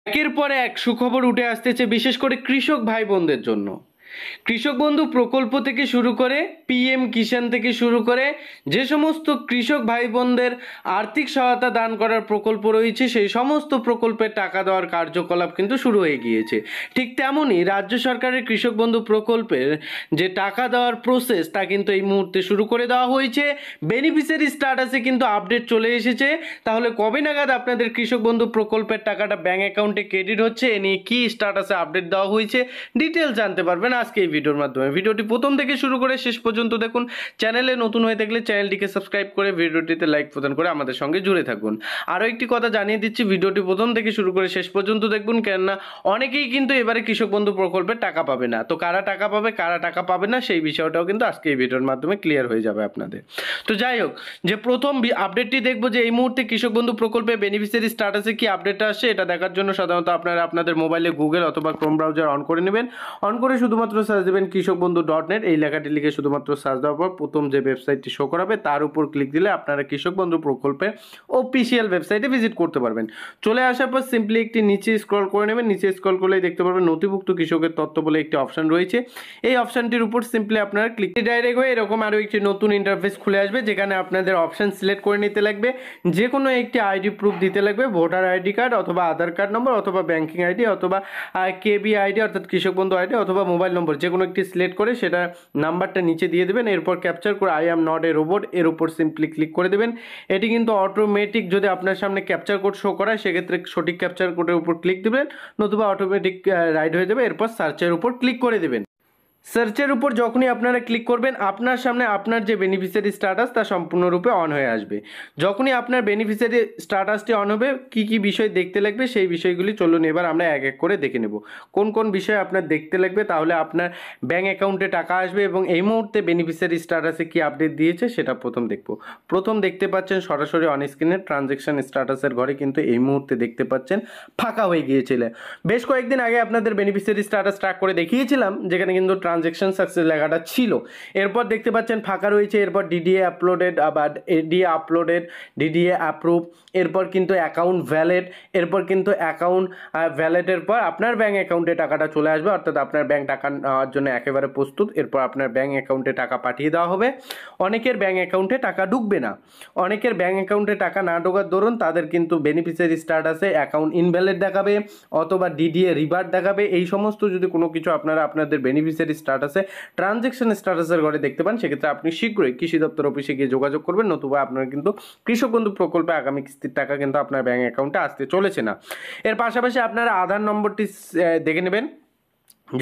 একের পর এক সুখবর উঠে আসতেছে বিশেষ করে কৃষক ভাই বোনদের জন্য। কৃষক বন্ধু প্রকল্প থেকে শুরু করে পিএম কিষাণ থেকে শুরু করে যে সমস্ত কৃষক ভাই বোনদের আর্থিক সহায়তা দান করার প্রকল্প রয়েছে সেই সমস্ত প্রকল্পের টাকা দেওয়ার কার্যকলাপ কিন্তু শুরু হয়ে গিয়েছে। ঠিক তেমনই রাজ্য সরকারের কৃষক বন্ধু প্রকল্পের যে টাকা দেওয়ার প্রসেস তা কিন্তু এই মুহূর্তে শুরু করে দেওয়া হয়েছে। বেনিফিশিয়ারি স্ট্যাটাসে কিন্তু আপডেট চলে এসেছে। তাহলে কবে নাগাদ আপনাদের কৃষক বন্ধু প্রকল্পের টাকাটা ব্যাঙ্ক অ্যাকাউন্টে ক্রেডিট হচ্ছে এ নিয়ে কী স্ট্যাটাসে আপডেট দেওয়া হয়েছে ডিটেলস জানতে পারবেন আজকে এই ভিডিওর মাধ্যমে। ভিডিওটি প্রথম থেকে শুরু করে শেষ পর্যন্ত দেখুন। চ্যানেলে নতুন হয়ে থাকলে চ্যানেলটিকে সাবস্ক্রাইব করে ভিডিওটিতে লাইক প্রদান করে আমাদের সঙ্গে জুড়ে থাকুন। আরও একটি কথা জানিয়ে দিচ্ছি, ভিডিওটি প্রথম থেকে শুরু করে শেষ পর্যন্ত দেখুন, কেননা অনেকেই কিন্তু এবারে কৃষক বন্ধু প্রকল্পের টাকা পাবে না। তো কারা টাকা পাবে কারা টাকা পাবে না সেই বিষয়টাও কিন্তু আজকে এই ভিডিওর মাধ্যমে ক্লিয়ার হয়ে যাবে আপনাদের। তো যাই হোক, যে প্রথম আপডেটটি দেখবো যে এই মুহূর্তে কৃষক বন্ধু প্রকল্পে বেনিফিশিয়ারি স্ট্যাটাসে কি আপডেট আসছে এটা দেখার জন্য সাধারণত আপনারা আপনাদের মোবাইলে গুগল অথবা ক্রোম ব্রাউজার অন করে নেবেন। অন করে শুধুমাত্র সার্চ দেবেন কৃষকবন্ধু.net, এই লেখাটি লিখে শুধুমাত্র সার্চ দেওয়ার পর প্রথম যে ওয়েবসাইটটি শো করাবে তার উপর ক্লিক দিলে আপনারা কৃষক বন্ধু প্রকল্পের অফিসিয়াল ওয়েবসাইটে ভিজিট করতে পারবেন। চলে আসার পর সিম্পলি একটি নিচে স্ক্রল করে নেবেন। নিচে স্ক্রল করলেই দেখতে পারবেন নথিভুক্ত কৃষকের তথ্য বলে একটি অপশন রয়েছে। এই অপশনটির উপর সিম্পলি আপনারা ক্লিক ডাইরেক্ট হয়ে এরকম আরও একটি নতুন ইন্টারফেস খুলে আসবে, যেখানে আপনাদের অপশন সিলেক্ট করে নিতে লাগবে। যে কোনো একটি আইডি প্রুফ দিতে লাগবে, ভোটার আইডি কার্ড অথবা আধার কার্ড নম্বর অথবা ব্যাঙ্কিং আইডি অথবা কেবি আইডি অর্থাৎ কৃষক বন্ধু আইডি অথবা মোবাইল নম্বর, যে কোনো একটি সিলেক্ট করে সেটা নাম্বারটা নিচে দিয়ে দেবেন। এরপর ক্যাপচার করে I am not a robot এর উপর সিম্পলি ক্লিক করে দেবেন। এটি কিন্তু অটোমেটিক যদি আপনার সামনে ক্যাপচার কোড শো করায় সেক্ষেত্রে সঠিক ক্যাপচার কোডের উপর ক্লিক দেবেন, নতুবা অটোমেটিক রাইড হয়ে যাবে। এরপর সার্চের উপর ক্লিক করে দেবেন। সার্চের উপর যখনই আপনারা ক্লিক করবেন আপনার সামনে আপনার যে বেনিফিশিয়ারি স্ট্যাটাস তা সম্পূর্ণরূপে অন হয়ে আসবে। যখনই আপনার বেনিফিশিয়ারি স্ট্যাটাসটি অন হবে কী কী বিষয় দেখতে লাগবে সেই বিষয়গুলি চলুন এবার আমরা এক এক করে দেখে নেব। কোন কোন বিষয় আপনার দেখতে লাগবে, তাহলে আপনার ব্যাঙ্ক অ্যাকাউন্টে টাকা আসবে এবং এই মুহূর্তে বেনিফিশিয়ারি স্ট্যাটাসে কী আপডেট দিয়েছে সেটা প্রথম দেখব। প্রথম দেখতে পাচ্ছেন সরাসরি অন স্ক্রিনে ট্রানজ্যাকশন স্ট্যাটাসের ঘরে কিন্তু এই মুহূর্তে দেখতে পাচ্ছেন ফাঁকা হয়ে গিয়েছিল। বেশ কয়েকদিন আগে আপনাদের বেনিফিশিয়ারি স্ট্যাটাস ট্র্যাক করে দেখিয়েছিলাম, যেখানে কিন্তু ট্রানজ্যাকশন সাকসেস লেখাটা ছিল। এরপর দেখতে পাচ্ছেন ফাঁকা রয়েছে, এরপর ডিডিএ আপলোডেড, আবার এডিএ আপলোডেড, ডিডিএ অ্যাপ্রুভ, এরপর কিন্তু অ্যাকাউন্ট ভ্যালিড, এরপর কিন্তু অ্যাকাউন্ট ভ্যালিডের পর আপনার ব্যাঙ্ক অ্যাকাউন্টে টাকাটা চলে আসবে, অর্থাৎ আপনার ব্যাঙ্ক টাকা নেওয়ার জন্য একেবারে প্রস্তুত। এরপর আপনার ব্যাঙ্ক অ্যাকাউন্টে টাকা পাঠিয়ে দেওয়া হবে। অনেকের ব্যাঙ্ক অ্যাকাউন্টে টাকা ঢুকবে না, অনেকের ব্যাঙ্ক অ্যাকাউন্টে টাকা না ঢোকার দরুন তাদের কিন্তু বেনিফিশিয়ারি স্ট্যাটাসে অ্যাকাউন্ট ইনভ্যালিড দেখাবে অথবা ডিডিএ রিভার্ট দেখাবে। এই সমস্ত যদি কোনো কিছু আপনারা আপনাদের বেনিফিশিয়ারি স্ট্যাটাসে ট্রানজ্যাকশন স্ট্যাটাসের ঘরে দেখতে পান সেক্ষেত্রে আপনি শীঘ্রই কৃষি দপ্তর অফিসে গিয়ে যোগাযোগ করবেন, নতুবা আপনার কিন্তু কৃষক বন্ধু প্রকল্পে আগামী কিস্তির টাকা কিন্তু আপনার ব্যাঙ্ক অ্যাকাউন্টে আসতে চলেছে না। এর পাশাপাশি আপনারা আধার নম্বরটি দেখে নেবেন।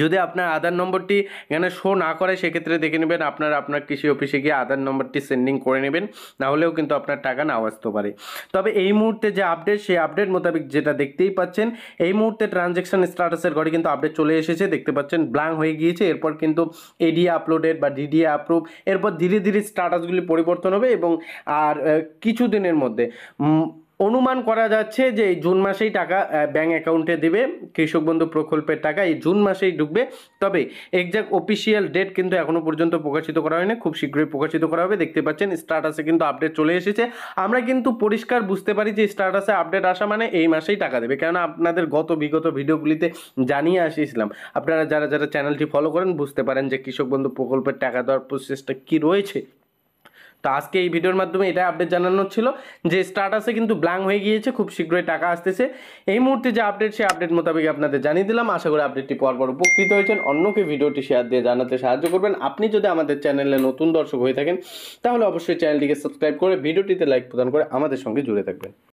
যদি আপনার আধার নম্বরটি এখানে শো না করে সেক্ষেত্রে দেখে নেবেন আপনার কৃষি অফিসে গিয়ে আধার নম্বরটি সেন্ডিং করে নেবেন, নাহলেও কিন্তু আপনার টাকা নাও আসতে পারে। তবে এই মুহূর্তে যে আপডেট সেই আপডেট মোতাবেক যেটা দেখতেই পাচ্ছেন এই মুহূর্তে ট্রানজ্যাকশন স্ট্যাটাসের ঘরে কিন্তু আপডেট চলে এসেছে, দেখতে পাচ্ছেন ব্ল্যাঙ্ক হয়ে গিয়েছে। এরপর কিন্তু এডিএ আপলোডেড বা ডিডিএ অ্যাপ্রুভ, এরপর ধীরে ধীরে স্ট্যাটাসগুলি পরিবর্তন হবে এবং আর কিছুদিনের মধ্যে অনুমান করা যাচ্ছে যে এই জুন মাসেই টাকা ব্যাঙ্ক অ্যাকাউন্টে দেবে, কৃষক বন্ধু প্রকল্পের টাকা এই জুন মাসেই ঢুকবে। তবে এক্সাক্ট অফিসিয়াল ডেট কিন্তু এখনও পর্যন্ত প্রকাশিত করা হয়নি, খুব শীঘ্রই প্রকাশিত করা হবে। দেখতে পাচ্ছেন স্ট্যাটাসে কিন্তু আপডেট চলে এসেছে। আমরা কিন্তু পরিষ্কার বুঝতে পারি যে স্ট্যাটাসে আপডেট আসা মানে এই মাসেই টাকা দেবে, কেননা আপনাদের বিগত ভিডিওগুলিতে জানিয়ে আসিয়েছিলাম। আপনারা যারা যারা চ্যানেলটি ফলো করেন বুঝতে পারেন যে কৃষক বন্ধু প্রকল্পের টাকা দেওয়ার প্রসেসটা কী রয়েছে। তো আজকে এই ভিডিওর মাধ্যমে এটা আপডেট জানানো ছিল যে স্ট্যাটাসে কিন্তু ব্ল্যাঙ্ক হয়ে গিয়েছে, খুব শীঘ্রই টাকা আসতেছে। এই মুহূর্তে যে আপডেট সেই আপডেট মোতাবেক আপনাদের জানিয়ে দিলাম। আশা করি আপডেটটি পাওয়ার পর উপকৃত হয়েছেন। অন্যকে ভিডিওটি শেয়ার দিয়ে জানাতে সাহায্য করবেন। আপনি যদি আমাদের চ্যানেলে নতুন দর্শক হয়ে থাকেন তাহলে অবশ্যই চ্যানেলটিকে সাবস্ক্রাইব করে ভিডিওটিতে লাইক প্রদান করে আমাদের সঙ্গে জুড়ে থাকবেন।